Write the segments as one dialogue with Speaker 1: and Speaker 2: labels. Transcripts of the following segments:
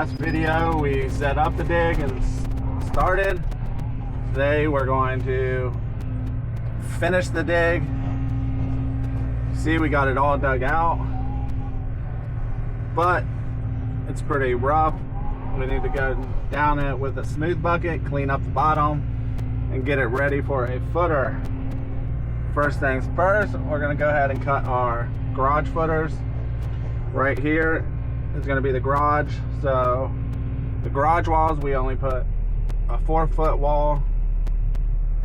Speaker 1: Last video we set up the dig and started. Today we're going to finish the dig. See, we got it all dug out, but it's pretty rough. We need to go down it with a smooth bucket, clean up the bottom, and get it ready for a footer. First things first, we're going to go ahead and cut our garage footers. Right here is going to be the garage. So the garage walls, we only put a 4-foot wall,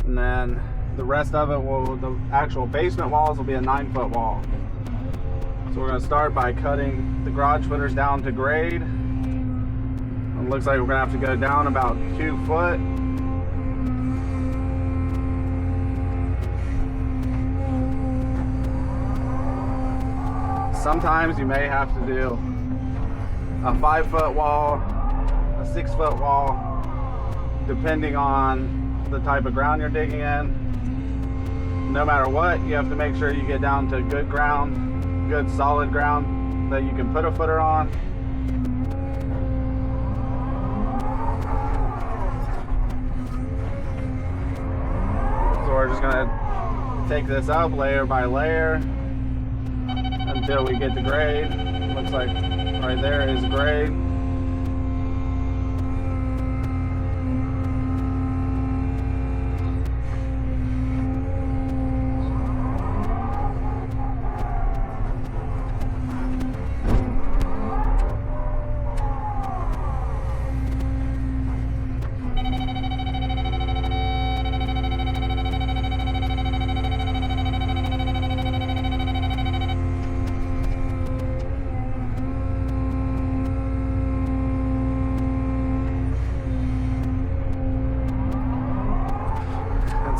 Speaker 1: and then the rest of it the actual basement walls will be a 9-foot wall. So we're going to start by cutting the garage footers down to grade. It looks like we're going to have to go down about 2 foot. Sometimes you may have to do a 5-foot wall, a 6-foot wall, depending on the type of ground you're digging in. No matter what, you have to make sure you get down to good ground, good solid ground that you can put a footer on. So we're just gonna take this up layer by layer until we get to grade. Looks like right there is grade.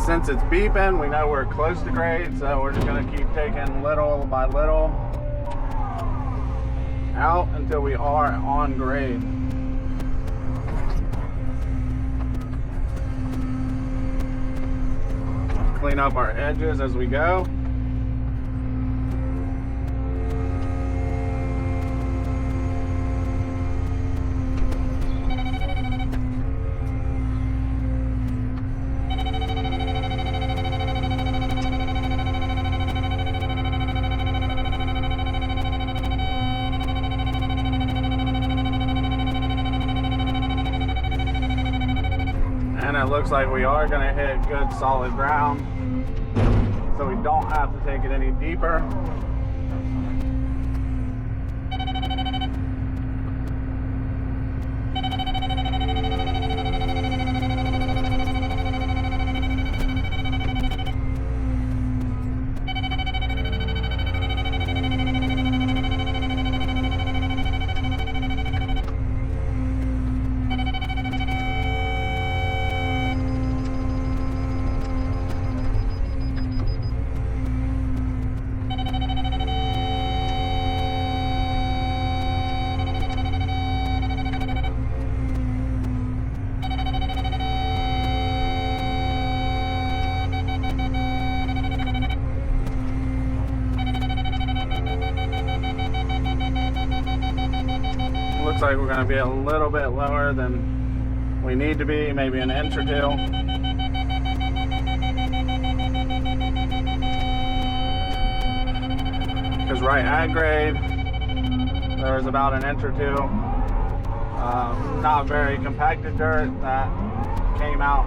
Speaker 1: Since it's beeping, we know we're close to grade, so we're just going to keep taking little by little out until we are on grade. Clean up our edges as we go. And it looks like we are going to hit good solid ground, so we don't have to take it any deeper. Looks like we're going to be a little bit lower than we need to be, maybe an inch or two. Because right at grade, there was about an inch or two. Not very compacted dirt that came out.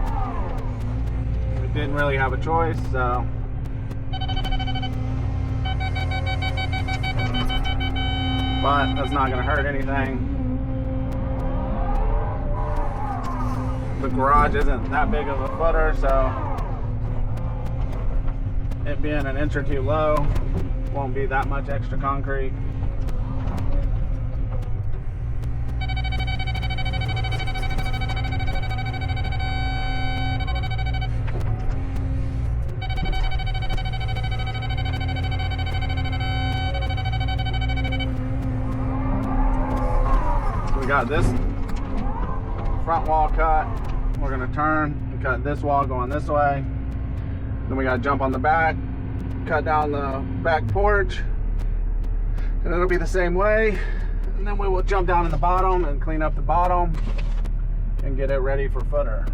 Speaker 1: We didn't really have a choice, so. But that's not going to hurt anything. The garage isn't that big of a footer, so it being an inch or two low won't be that much extra concrete. We got this front wall cut. We're going to turn and cut this wall going this way. Then we got to jump on the back, cut down the back porch, and it'll be the same way. And then we will jump down in the bottom and clean up the bottom and get it ready for footer.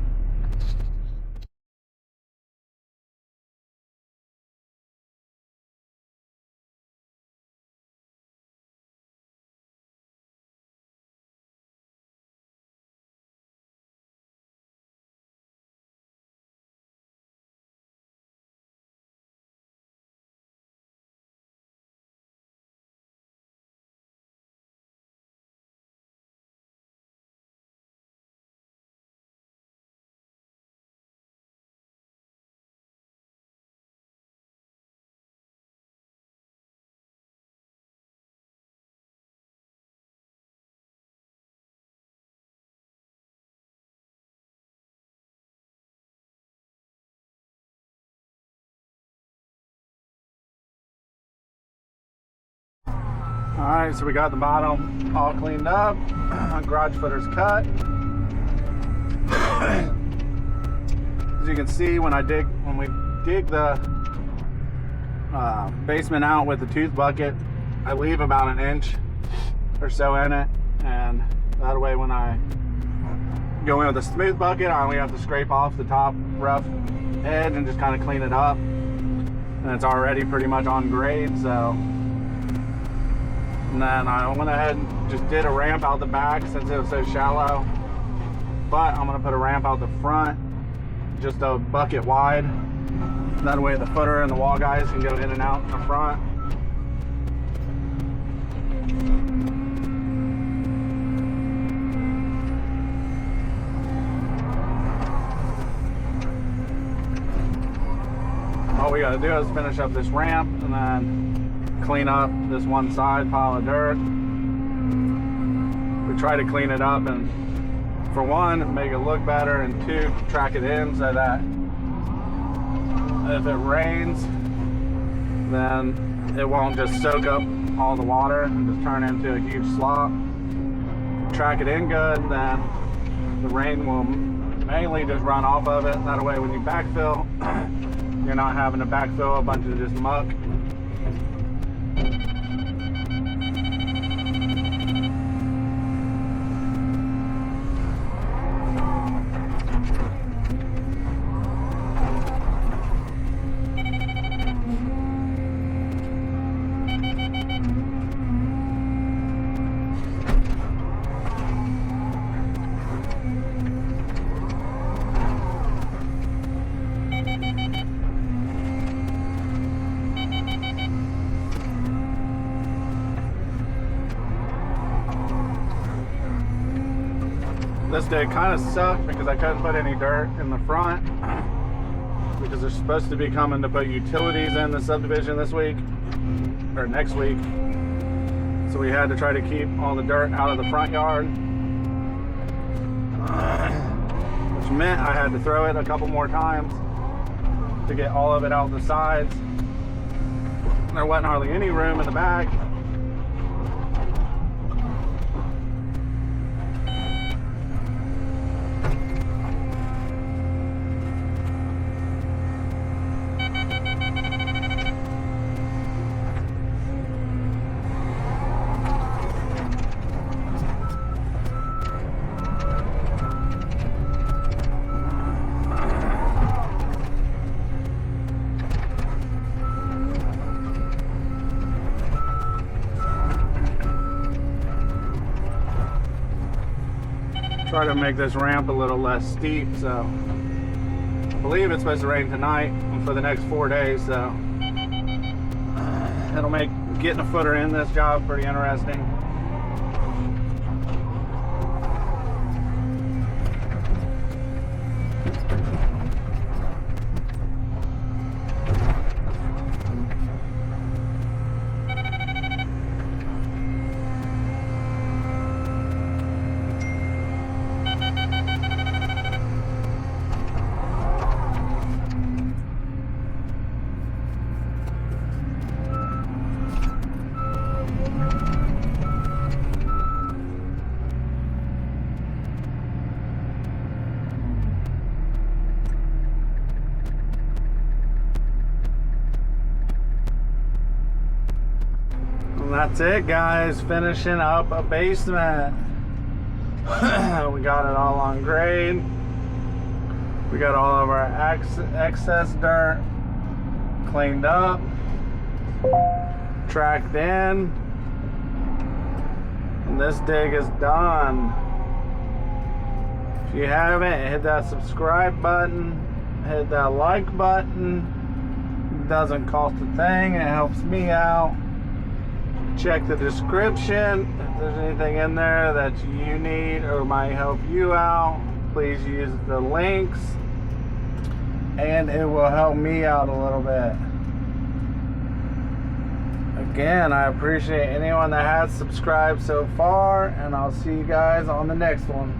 Speaker 1: Alright, so we got the bottom all cleaned up. Garage footer's cut. As you can see, when we dig the basement out with the tooth bucket, I leave about an inch or so in it, and that way when I go in with a smooth bucket, I only have to scrape off the top rough edge and just kind of clean it up, and it's already pretty much on grade. So, and then I went ahead and just did a ramp out the back since it was so shallow, but I'm going to put a ramp out the front, just a bucket wide. That way the footer and the wall guys can go in and out in the front. All we got to do is finish up this ramp and then clean up this one side pile of dirt. We try to clean it up and, for one, make it look better, and two, track it in so that if it rains, then it won't just soak up all the water and just turn into a huge slop. Track it in good, then the rain will mainly just run off of it. That way when you backfill, you're not having to backfill a bunch of just muck. This day kind of sucked because I couldn't put any dirt in the front because they're supposed to be coming to put utilities in the subdivision this week or next week. So we had to try to keep all the dirt out of the front yard, which meant I had to throw it a couple more times to get all of it out the sides. There wasn't hardly any room in the back. Try to make this ramp a little less steep. So I believe it's supposed to rain tonight and for the next 4 days, so it'll make getting a footer in this job pretty interesting. that's it, guys. Finishing up a basement. We got it all on grade. We got all of our excess dirt cleaned up, tracked in, and this dig is done. If you haven't, hit that subscribe button, hit that like button. It doesn't cost a thing, it helps me out. Check the description. If there's anything in there that you need or might help you out, please use the links, and it will help me out a little bit. Again, I appreciate anyone that has subscribed so far, and I'll see you guys on the next one.